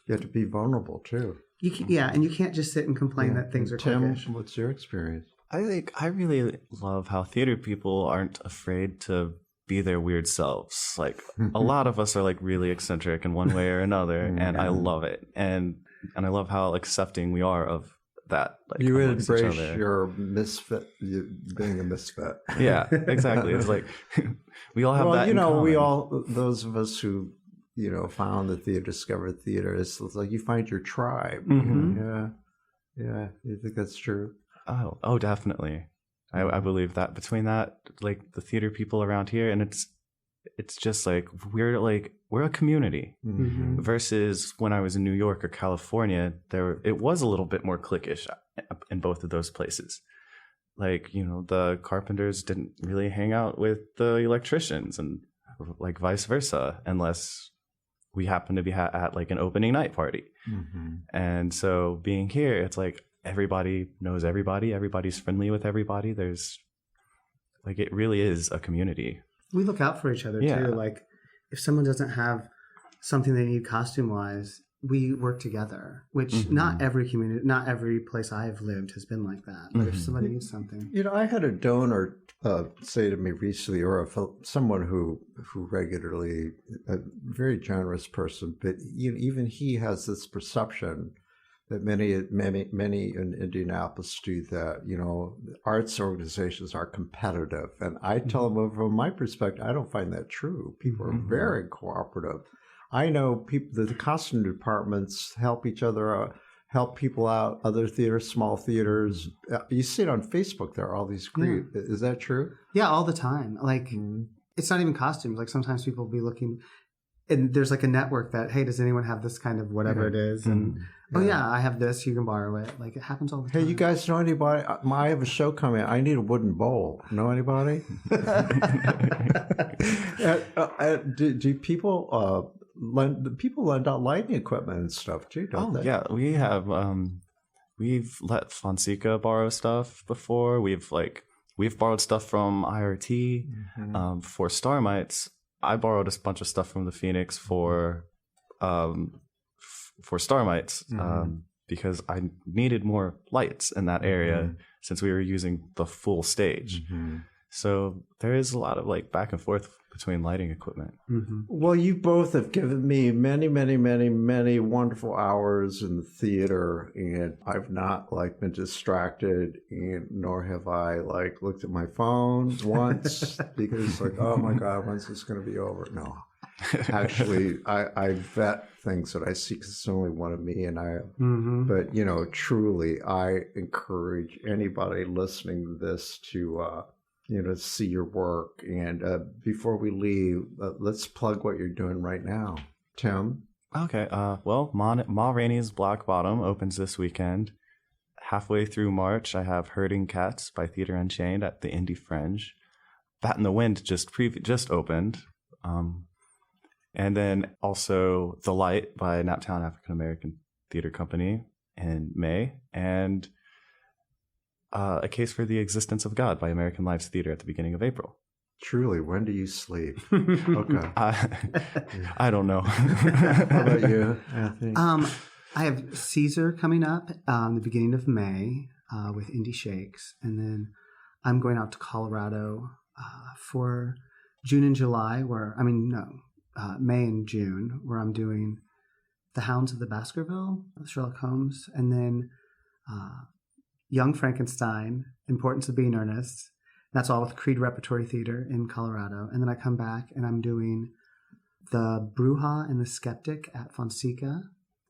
You have to be vulnerable too.
And you can't just sit and complain that things are
Tim,
cliquish.
what's your experience?
I really love how theater people aren't afraid to be their weird selves. Like a lot of us are like really eccentric in one way or another, and I love it. And I love how accepting we are of that. Like,
you embrace your misfit, being a misfit.
Yeah, exactly. It's like we all have that.
You
in
know,
common.
we all, those of us who found the theater, discovered theater. It's like you find your tribe. Yeah. You think that's true?
Oh, definitely. I believe that between that, like the theater people around here, and it's just like we're a community. Versus when I was in New York or California, it was a little bit more cliquish in both of those places. Like, the carpenters didn't really hang out with the electricians, and like vice versa, unless we happen to be at like an opening night party. And so being here, it's like everybody knows everybody. Everybody's friendly with everybody. There's like, it really is a community.
We look out for each other too. Like if someone doesn't have something they need costume wise, we work together, which not every community, not every place I've lived has been like that. But if somebody needs something.
I had a donor say to me recently, or someone who regularly, a very generous person, but even he has this perception that many in Indianapolis do, that, arts organizations are competitive. And I tell them, from my perspective, I don't find that true. People are very cooperative. I know people, the costume departments help each other, help people out, other theaters, small theaters. You see it on Facebook, there are all these great, is that true?
Yeah, all the time. Like, it's not even costumes. Like sometimes people will be looking, and there's like a network that, hey, does anyone have this kind of whatever it is? And Oh yeah, I have this. You can borrow it. Like it happens all the time.
Hey, you guys know anybody? I have a show coming. I need a wooden bowl. Know anybody? Do people lend out lighting equipment and stuff too? Don't they?
Yeah, we have. We've let Fonseca borrow stuff before. We've borrowed stuff from IRT. For Starmites, I borrowed a bunch of stuff from the Phoenix for Starmites because I needed more lights in that area since we were using the full stage. So there is a lot of like back and forth between lighting equipment.
Well, you both have given me many, many, many, many wonderful hours in the theater, and I've not like been distracted, and nor have I like looked at my phone once because like, oh my God, when's this going to be over? No, actually, I vet things that I see because it's only one of me, and but you know, truly, I encourage anybody listening to this to. See your work. And before we leave, let's plug what you're doing right now. Tim?
Okay. Well, Ma Rainey's Black Bottom opens this weekend. Halfway through March, I have Herding Cats by Theater Unchained at the Indie Fringe. Bat in the Wind just opened. And then also The Light by Naptown African American Theater Company in May. And A Case for the Existence of God by American Lives Theater at the beginning of April.
Truly, when do you sleep? Okay.
I don't know.
How about you, Anthony?
I have Caesar coming up the beginning of May with Indie Shakes. And then I'm going out to Colorado for June and July May and June, where I'm doing The Hounds of the Baskerville with Sherlock Holmes. And then Young Frankenstein, Importance of Being Earnest. That's all with Creed Repertory Theater in Colorado. And then I come back and I'm doing The Bruja and the Skeptic at Fonseca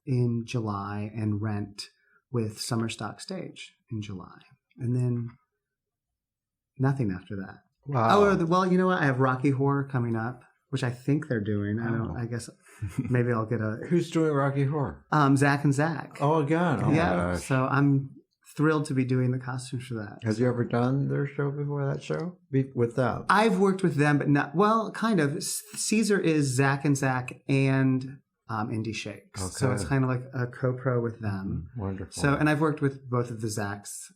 in July and Rent with Summerstock Stage in July. And then nothing after that.
Wow.
Oh, well, you know what? I have Rocky Horror coming up, which I think they're doing. I guess maybe I'll get a...
Who's doing Rocky Horror?
Zach and Zach.
Oh, again. Oh,
yeah.
my gosh.
So I'm thrilled to be doing the costumes for that.
Has you ever done their show before, that show? With them?
I've worked with them, but not... Well, kind of. Caesar is Zach and Zach and Indie Shakes.
Okay.
So it's kind of like a co-pro with them.
Wonderful.
So, and I've worked with both of the Zachs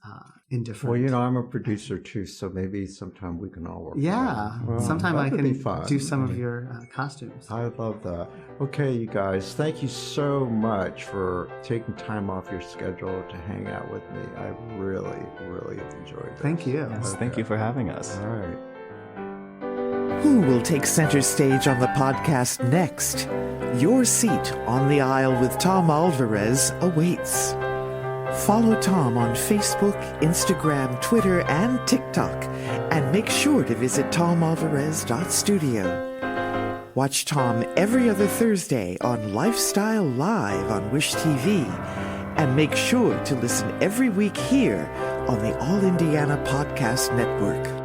in different...
Well, you know, I'm a producer too, so maybe sometime we can all work
Yeah.
together. Well,
sometime I
that would be
can
fun.
do some of your costumes.
I love that. Okay, you guys, thank you so much for taking time off your schedule to hang out with me. I really, really have enjoyed it.
Thank you.
Yes, thank you for having us.
All right.
Who will take center stage on the podcast next? Your seat on the aisle with Tom Alvarez awaits. Follow Tom on Facebook, Instagram, Twitter, and TikTok, and make sure to visit tomalvarez.studio. Watch Tom every other Thursday on Lifestyle Live on Wish TV, and make sure to listen every week here on the All Indiana Podcast Network.